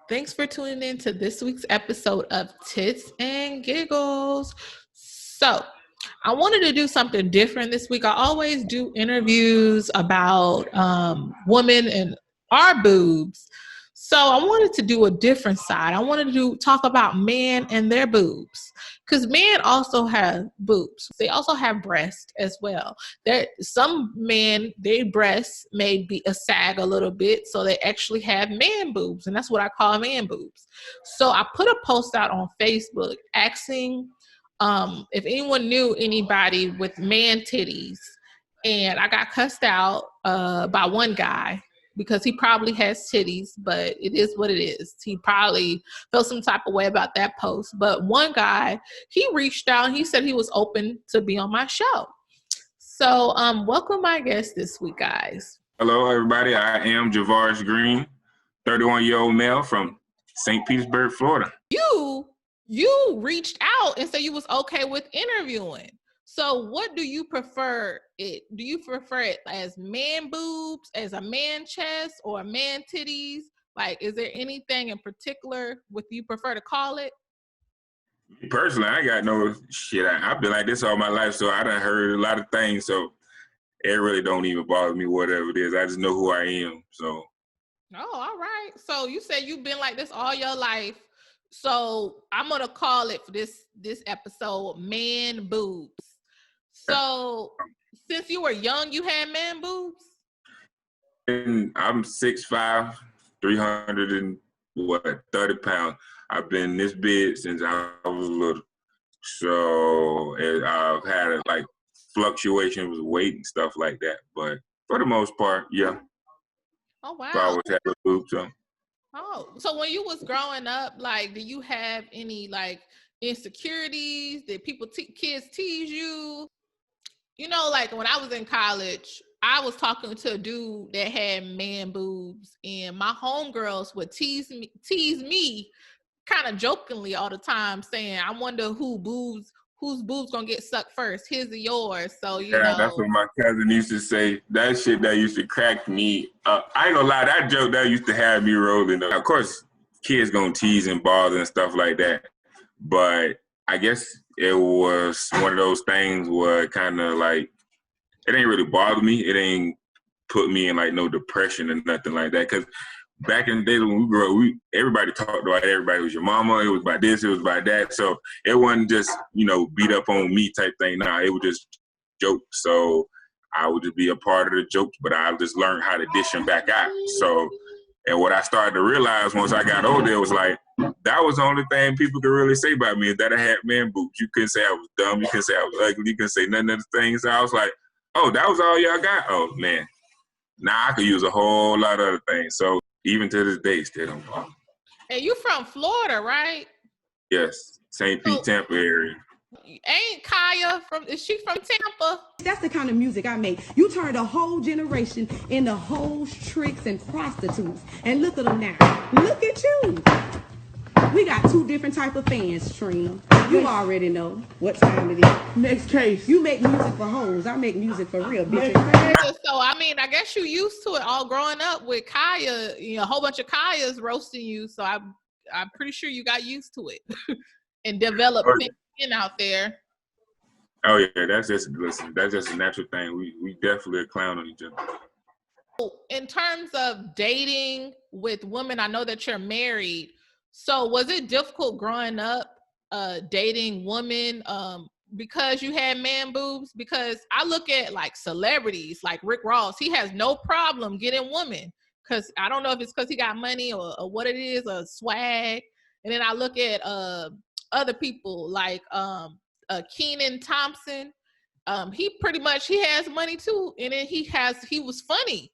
Thanks for tuning in to this week's episode of Tits and Giggles. So, I wanted to do something different this week. I always do interviews about women and our boobs. So, I wanted to do a different side. I wanted to talk about men and their boobs. Because men also have boobs. They also have breasts as well. Some men, their breasts may be a sag a little bit, so they actually have man boobs, and that's what I call man boobs. So I put a post out on Facebook asking if anyone knew anybody with man titties, and I got cussed out by one guy because he probably has titties, but it is what it is. He probably felt some type of way about that post. But one guy, he reached out and he said he was open to be on my show. So welcome my guest this week, guys. Hello, everybody. I am Javarish Green, 31-year-old male from St. Petersburg, Florida. You reached out and said you was okay with interviewing. So what do you prefer it? Do you prefer it as man boobs, as a man chest, or man titties? Like, is there anything in particular what you prefer to call it? Personally, I got no shit. I've been like this all my life, so I done heard a lot of things, so it really don't even bother me, whatever it is. I just know who I am, so. Oh, all right. So you said you've been like this all your life. So I'm going to call it for this episode, Man Boobs. So, since you were young, you had man boobs? And I'm 6'5", 330 pounds. I've been this big since I was little. So I've had like fluctuations with weight and stuff like that. But for the most part, yeah. Oh, wow. So I always had a boob, so. Oh, so when you was growing up, like, do you have any like insecurities? Did kids tease you? You know, like when I was in college, I was talking to a dude that had man boobs, and my homegirls would tease me kind of jokingly all the time, saying, I wonder whose boobs gonna get sucked first, his or yours. So, you know. That's what my cousin used to say. That shit that used to crack me up. I ain't gonna lie, that joke that used to have me rolling up. Of course, kids gonna tease and bother and stuff like that, but I guess it was one of those things where kind of like, it ain't really bother me. It ain't put me in like no depression or nothing like that. Cause back in the day when we grew up, everybody talked about everybody. It was your mama, it was about this, it was about that. So it wasn't just, beat up on me type thing. Nah, it was just jokes. So I would just be a part of the jokes, but I just learned how to dish them back out. So, and what I started to realize once I got older, it was like, that was the only thing people could really say about me, is that I had man boobs. You couldn't say I was dumb. You couldn't say I was ugly. You couldn't say none of the things. So I was like, oh, that was all y'all got? Oh, man. Now I could use a whole lot of other things. So even to this day, still don't bother. And you from Florida, right? Yes. St. Pete, Tampa area. Ain't Kaya is she from Tampa? That's the kind of music I make. You turned a whole generation into hoes, tricks, and prostitutes. And look at them now. Look at you. We got two different type of fans, Trina. You already know what time it is. Next case. You make music for hoes. I make music for real bitches. So, I mean, I guess you used to it all growing up with Kaya, a whole bunch of Kayas roasting you. So I'm pretty sure you got used to it and developed thin out there. Oh, yeah, that's just a natural thing. We definitely a clown on each other. In terms of dating with women, I know that you're married. So was it difficult growing up dating women because you had man boobs? Because I look at like celebrities like Rick Ross. He has no problem getting women because I don't know if it's because he got money or what it is, or swag. And then I look at other people like Kenan Thompson. He has money too. And then he was funny,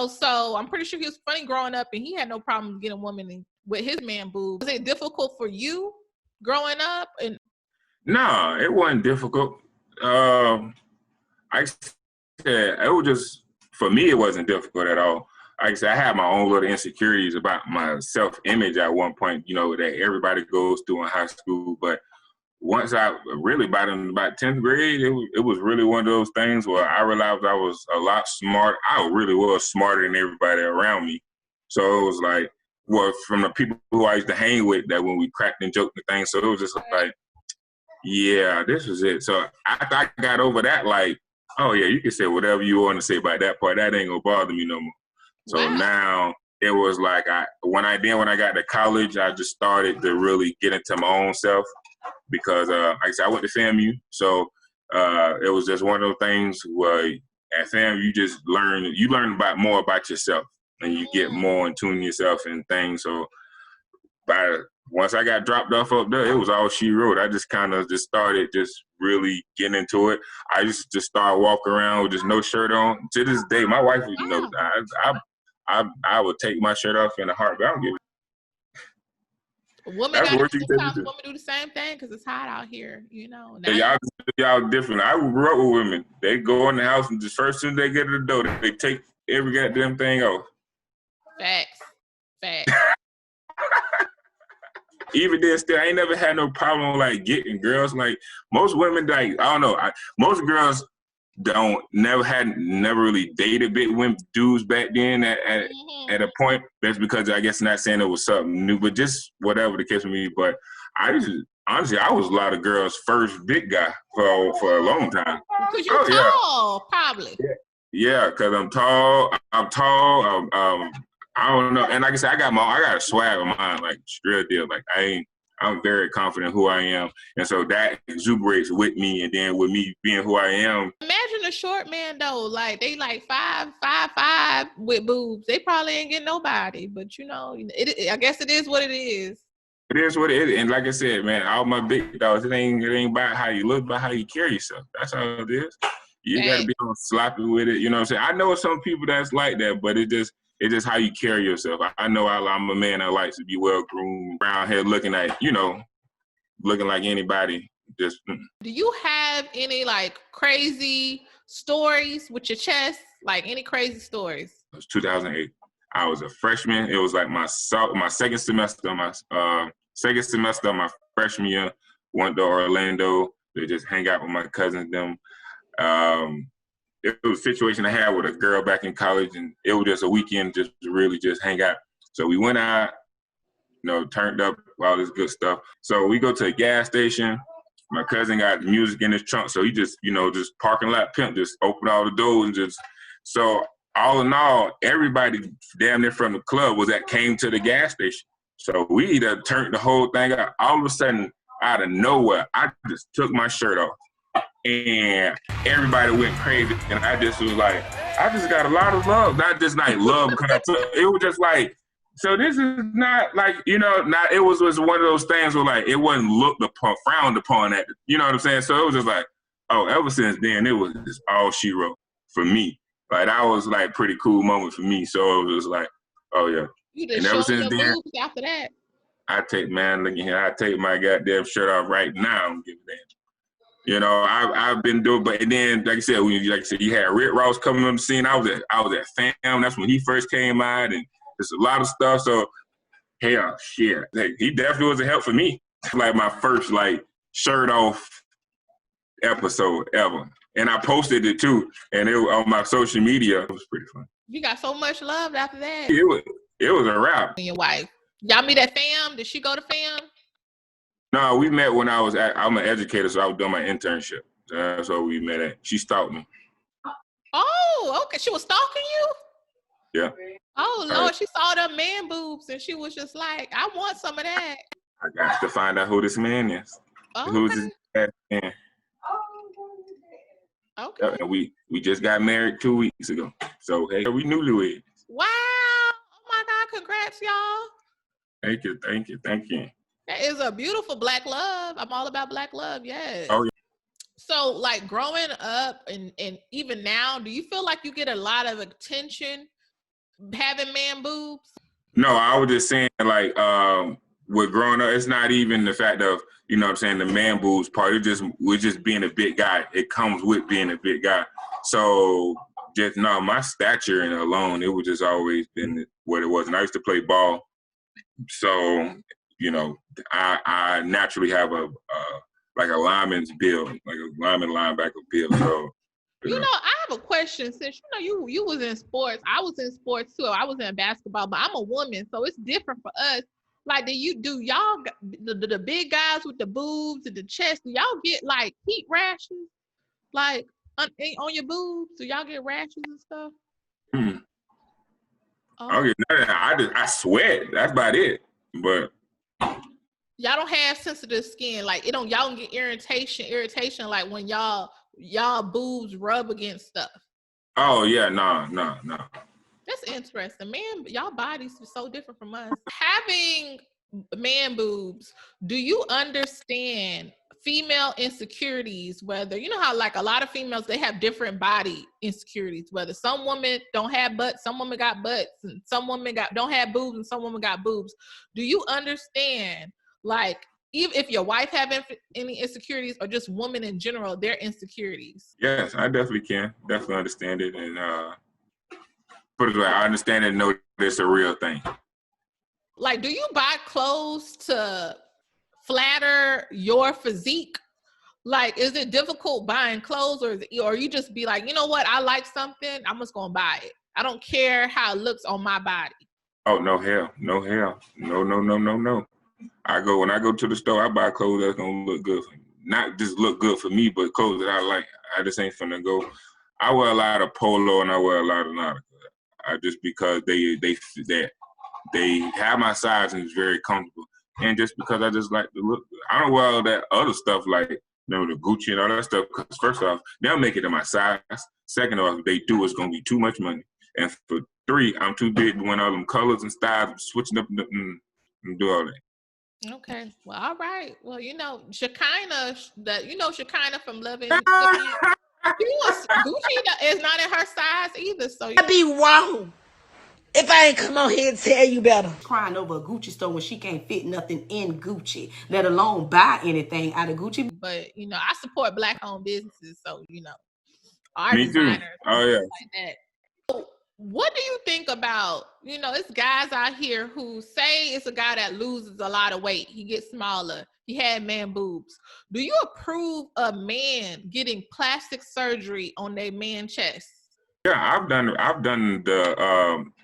so I'm pretty sure he was funny growing up and he had no problem getting women with his man boobs. Was it difficult for you growing up? And no, it wasn't difficult. I said it was just, for me, it wasn't difficult at all. Like I said, I had my own little insecurities about my self-image at one point, that everybody goes through in high school. But once I really, about 10th grade, it was really one of those things where I realized I was a lot smart. I really was smarter than everybody around me. So it was like, well, from the people who I used to hang with, that when we cracked and joked and things. So it was just like, yeah, this was it. So after I got over that, like, oh yeah, you can say whatever you want to say about that part. That ain't gonna bother me no more. So now it was like when I got to college, I just started to really get into my own self because like I said, I went to FAMU. So it was just one of those things where at FAMU you learn more about yourself and you get more in tune yourself and things. So once I got dropped off up there, it was all she wrote. I just kind of just started just really getting into it. I used to just start walking around with just no shirt on. To this day, my wife would know. I would take my shirt off in a heartbeat. I don't give Sometimes women do the same thing because it's hot out here, you know. Yeah, y'all different. I grew up with women. They go in the house and just first thing they get to the door, they take every goddamn thing off. Facts. Even then, still, I ain't never had no problem like getting girls. Like most women, like I don't know, most girls never really dated big women dudes back then at a point. That's because I guess not saying it was something new, but just whatever the case with me. But honestly, I was a lot of girls' first big guy for a long time. Because you're tall, probably. Yeah, because I'm tall. I don't know. And like I said, I got a swag of mine, like real deal. Like I'm very confident who I am. And so that exuberates with me. And then with me being who I am. Imagine a short man though, like they like 5'5" with boobs. They probably ain't getting nobody, but you know, I guess it is what it is. It is what it is. And like I said, man, all my big dogs, it ain't about how you look, but how you carry yourself. That's how it is. You got to be on sloppy with it. You know what I'm saying? I know some people that's like that, but it's just how you carry yourself. I know I'm a man that likes to be well groomed, brown hair, looking like anybody. Do you have any like crazy stories with your chest? Like any crazy stories? It was 2008. I was a freshman. It was like my second semester of my freshman year. Went to Orlando to just hang out with my cousins. It was a situation I had with a girl back in college, and it was just a weekend just to really just hang out. So we went out, turned up, all this good stuff. So we go to a gas station. My cousin got music in his trunk, so he just parking lot pimp, just opened all the doors and so all in all, everybody damn near from the club came to the gas station. So we either turned the whole thing out. All of a sudden, out of nowhere, I just took my shirt off. And everybody went crazy, and I just was like, I just got a lot of love. Not just like love because it was just like, so this is not like, it was one of those things where like it wasn't looked upon, frowned upon at, you know what I'm saying? So it was just like, oh, ever since then, it was just all she wrote for me. Like that was like pretty cool moment for me. So it was like, oh yeah. You just showed your boobs after that. Look at here, I take my goddamn shirt off right now and give it that. I've been doing, but then, like I said, you had Rick Ross coming on the scene. I was at FAM. That's when he first came out, and there's a lot of stuff. So, hell, shit, he definitely was a help for me. Like my first shirt off episode ever, and I posted it too, and it was on my social media. It was pretty fun. You got so much love after that. It was a wrap. And your wife, y'all meet at FAM? Did she go to FAM? No, we met when I'm an educator, so I was doing my internship. That's where we met at. She stalked me. Oh, okay. She was stalking you? Yeah. Oh, Lord. She saw them man boobs, and she was just like, I want some of that. I got to find out who this man is. Okay. Who's this man? Okay. And we just got married 2 weeks ago. So, hey, we newlyweds. Wow. Oh, my God. Congrats, y'all. Thank you. That is a beautiful black love. I'm all about black love, yes. Oh, yeah. So, like, growing up and even now, do you feel like you get a lot of attention having man boobs? No, I was just saying, with growing up, it's not even the fact of, the man boobs part. We're just being a big guy. It comes with being a big guy. So, my stature and alone, it was just always been what it was. And I used to play ball. So, I naturally have a lineman's build, like a lineman linebacker build. So You know, I have a question. Since you was in sports, I was in sports too. I was in basketball, but I'm a woman, so it's different for us. Like, do y'all the big guys with the boobs and the chest? Do y'all get like heat rashes, like on your boobs? Do y'all get rashes and stuff? Okay, I sweat. That's about it. But y'all don't have sensitive skin. Like y'all don't get irritation like when y'all boobs rub against stuff. Oh yeah, no. That's interesting, man. Y'all bodies are so different from us. Having man boobs, do you understand female insecurities? Whether you know how like a lot of females they have different body insecurities. Whether some women don't have butts, some women got butts, and some women don't have boobs, and some women got boobs. Do you understand like even if your wife having any insecurities or just women in general, their insecurities? Yes, I definitely can. Definitely understand it, and put it away. I understand and know it's a real thing. Like, do you buy clothes to flatter your physique? Like, is it difficult buying clothes, or you just be like, you know what, I like something, I'm just gonna buy it. I don't care how it looks on my body. Oh no hell, no. When I go to the store, I buy clothes that's gonna look good for me. Not just look good for me, but clothes that I like. I just ain't finna go. I wear a lot of polo and I wear a lot of Nautica. Just because they have my size and it's very comfortable, and just because I just like the look. I don't wear all that other stuff like the Gucci and all that stuff. Because first off, they'll make it in my size. Second off, if they do, it's gonna be too much money. And for three, I'm too big to win all them colors and styles, switching up and do all that. Okay. Well, all right. Well, Shekinah, Shekinah from Loving. Gucci is not in her size either. So I'd be wrong if I ain't come on here and tell you better. Crying over a Gucci store when she can't fit nothing in Gucci, let alone buy anything out of Gucci. But I support Black-owned businesses, so our Me too. designers. Oh yeah. Like that. So, what do you think about it's guys out here who say it's a guy that loses a lot of weight, he gets smaller, he had man boobs. Do you approve a man getting plastic surgery on their man chest? Yeah, I've done the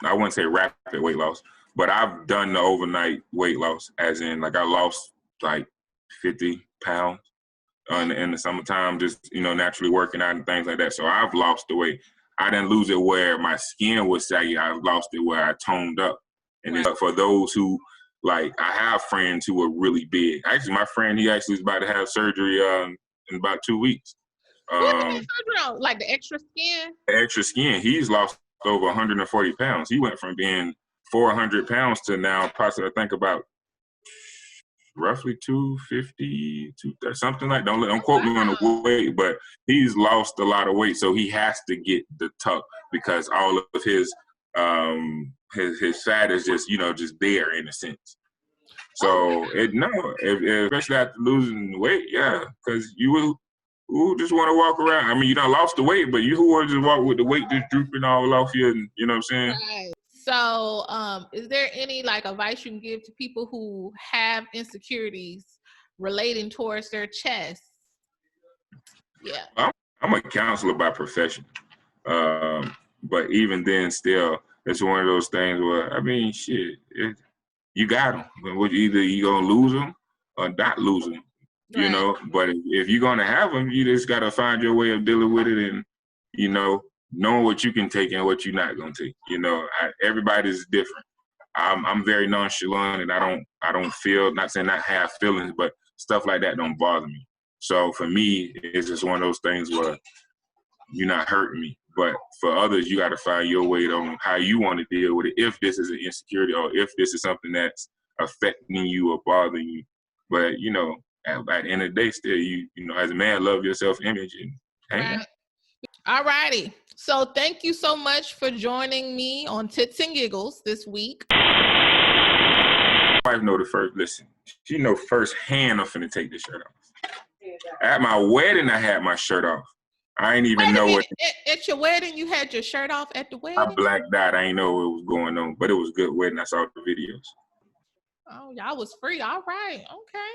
I wouldn't say rapid weight loss, but I've done the overnight weight loss, as in like I lost like 50 pounds in the summertime, just naturally working out and things like that. So I've lost the weight. I didn't lose it where my skin was saggy. I lost it where I toned up. And then for those who like, I have friends who are really big. Actually, my friend, he actually is about to have surgery in about 2 weeks. What did he have surgery on? Like the extra skin? The extra skin. He's lost over 140 pounds. He went from being 400 pounds to now possibly, I think about roughly 250, something like that. Don't quote me on the weight, but he's lost a lot of weight, so he has to get the tuck because all of his fat is just just there in a sense. So especially after losing weight, yeah, because who just want to walk around. I mean, you done lost the weight, but you who want to just walk with the weight just drooping all off you, and you know what I'm saying? Right. So, is there any like advice you can give to people who have insecurities relating towards their chest? Yeah. I'm a counselor by profession. But even then, still, it's one of those things where, I mean, shit, you got them. Either you going to lose them or not lose them, Right. But if you're going to have them, you just got to find your way of dealing with it and, knowing what you can take and what you're not going to take. Everybody's different. I'm very nonchalant and I don't feel, not saying not have feelings, but stuff like that don't bother me. So for me, it's just one of those things where you're not hurting me. But for others, you got to find your way on how you want to deal with it. If this is an insecurity or if this is something that's affecting you or bothering you. But, at the end of the day, still, you as a man, love your self-image and hang out. All righty. So thank you so much for joining me on Tits and Giggles this week. My wife know the first, listen, she know firsthand I'm finna take this shirt off. At my wedding, I had my shirt off. I ain't even know it. At your wedding, you had your shirt off at the wedding? I blacked out. I ain't know what was going on, but it was a good wedding. I saw the videos. Oh, y'all was free. All right. Okay.